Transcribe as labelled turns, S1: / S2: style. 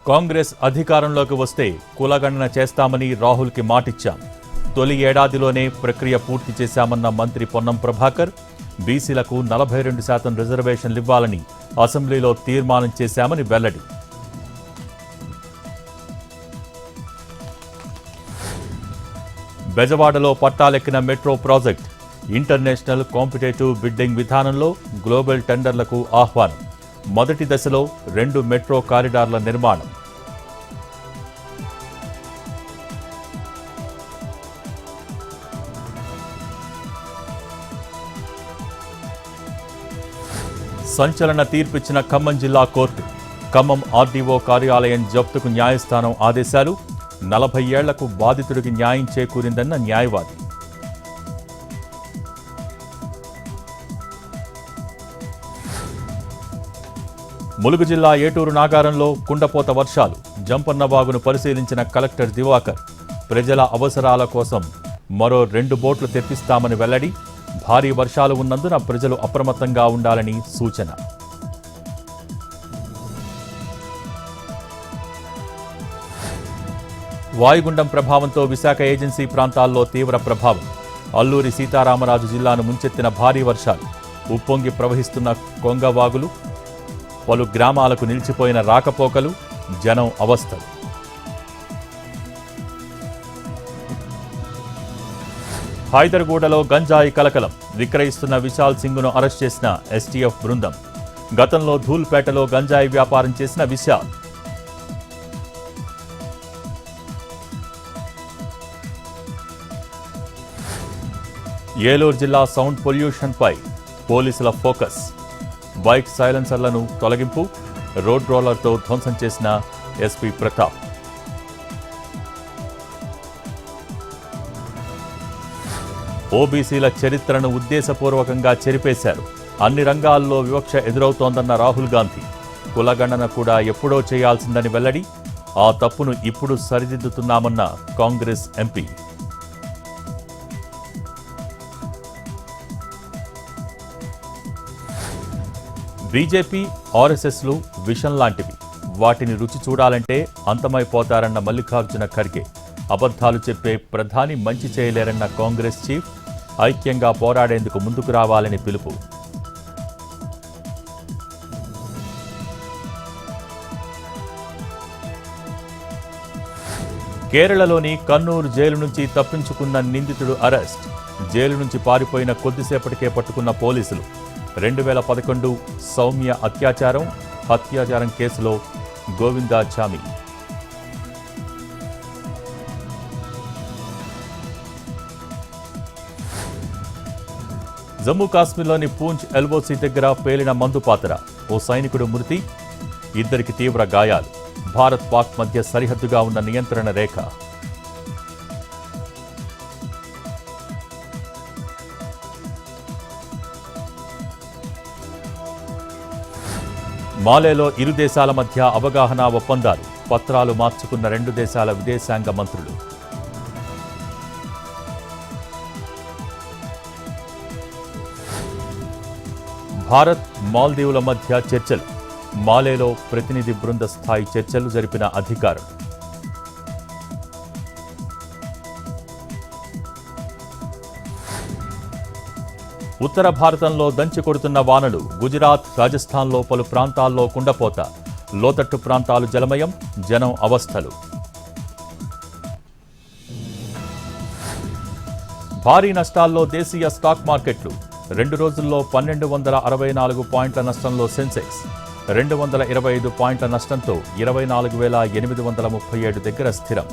S1: కాంగ్రెస్ అధికారంలోకి వస్తే కులగణన చేస్తామని రాహుల్కి మాటిచ్చాం. తొలి ఏడాదిలోనే ప్రక్రియ పూర్తి చేశామన్న మంత్రి పొన్నం ప్రభాకర్, బీసీలకు 42% రిజర్వేషన్లివ్వాలని అసెంబ్లీలో తీర్మానం చేశామని వెల్లడి. బెజవాడలో పట్టాలెక్కిన metro project. International competitive bidding విధానంలో గ్లోబల్ టెండర్లకు ఆహ్వానం. మొదటి దశలో 2 మెట్రో కారిడార్ల నిర్మాణం. సంచలన తీర్పిచ్చిన ఖమ్మం జిల్లా కోర్టు. ఖమ్మం ఆర్డీఓ కార్యాలయం జప్తుకు న్యాయస్థానం ఆదేశాలు. 40 ఏళ్లకు బాధితుడికి న్యాయం చేకూరిందన్న న్యాయవాది. ములుగు జిల్లా ఏటూరు నాగారంలో కుండపోత వర్షాలు. జంపన్నవాగును పరిశీలించిన కలెక్టర్ దివాకర్, ప్రజల అవసరాల కోసం మరో 2 బోట్లు తెప్పిస్తామని వెల్లడి. భారీ వర్షాలు ఉన్నందున ప్రజలు అప్రమత్తంగా ఉండాలని సూచన. వాయుగుండం ప్రభావంతో విశాఖ ఏజెన్సీ ప్రాంతాల్లో తీవ్ర ప్రభావం. అల్లూరి సీతారామరాజు జిల్లాను ముంచెత్తిన భారీ వర్షాలు. ఉప్పొంగి ప్రవహిస్తున్న కొంగవాగులు, పలు గ్రామాలకు నిలిచిపోయిన రాకపోకలు, జనం అవస్థలు. హైదర్గూడలో గంజాయి కలకలం. విక్రయిస్తున్న విశాల్ సింగ్ను అరెస్ట్ చేసిన ఎస్టీఎఫ్ బృందం. గతంలో ధూల్పేటలో గంజాయి వ్యాపారం చేసిన విశాల్. ఏలూరు జిల్లా సౌండ్ పొల్యూషన్పై పోలీసుల ఫోకస్. బైక్ సైలెన్సర్లను తొలగింపు, రోడ్ రోలర్తో ధ్వంసం చేసిన ఎస్పీ ప్రతాప్. ఓబీసీల చరిత్రను ఉద్దేశపూర్వకంగా చెరిపేశారు. అన్ని రంగాల్లో వివక్ష ఎదురవుతోందన్న రాహుల్ గాంధీ. కులగణన కూడా ఎప్పుడో చేయాల్సిందని వెల్లడి. ఆ తప్పును ఇప్పుడు సరిదిద్దుతున్నామన్న కాంగ్రెస్ ఎంపీ. బీజేపీ, ఆర్ఎస్ఎస్లు విషం లాంటివి. వాటిని రుచి చూడాలంటే అంతమైపోతారన్న మల్లికార్జున ఖర్గే. అబద్ధాలు చెప్పే ప్రధాని మంచి చేయలేరన్న కాంగ్రెస్ చీఫ్. ఐక్యంగా పోరాడేందుకు ముందుకు రావాలని పిలుపు. కేరళలోని కన్నూరు జైలు నుంచి తప్పించుకున్న నిందితుడు అరెస్ట్. జైలు నుంచి పారిపోయిన కొద్దిసేపటికే పట్టుకున్న పోలీసులు. 2011 సౌమ్య హత్యాచారం కేసులో గోవిందాచామి. జమ్మూ కాశ్మీర్లోని పూంచ్ ఎల్ఓసి దగ్గర పేలిన మందు పాత్ర. ఓ సైనికుడు మృతి, 2కి తీవ్ర గాయాలు. భారత్ పాక్ మధ్య సరిహద్దుగా ఉన్న నియంత్రణ రేఖ. మాలేలో ఇరు దేశాల మధ్య అవగాహన ఒప్పందాలు. పత్రాలు మార్చుకున్న 2 దేశాల విదేశాంగ మంత్రులు. భారత్, మాల్దీవుల మధ్య చర్చలు. మాలేలో ప్రతినిధి బృంద స్థాయి చర్చలు జరిపిన అధికారులు. ఉత్తర భారతంలో దంచి కొడుతున్న వానలు. గుజరాత్, రాజస్థాన్లో పలు ప్రాంతాల్లో కుండపోత. లోతట్టు ప్రాంతాలు జలమయం, జనం అవస్థలు. భారీ నష్టాల్లో దేశీయ స్టాక్ మార్కెట్లు. 2 రోజుల్లో 1264 పాయింట్ల నష్టంలో సెన్సెక్స్. 225 పాయింట్ల నష్టంతో 24,837 దగ్గర స్థిరం.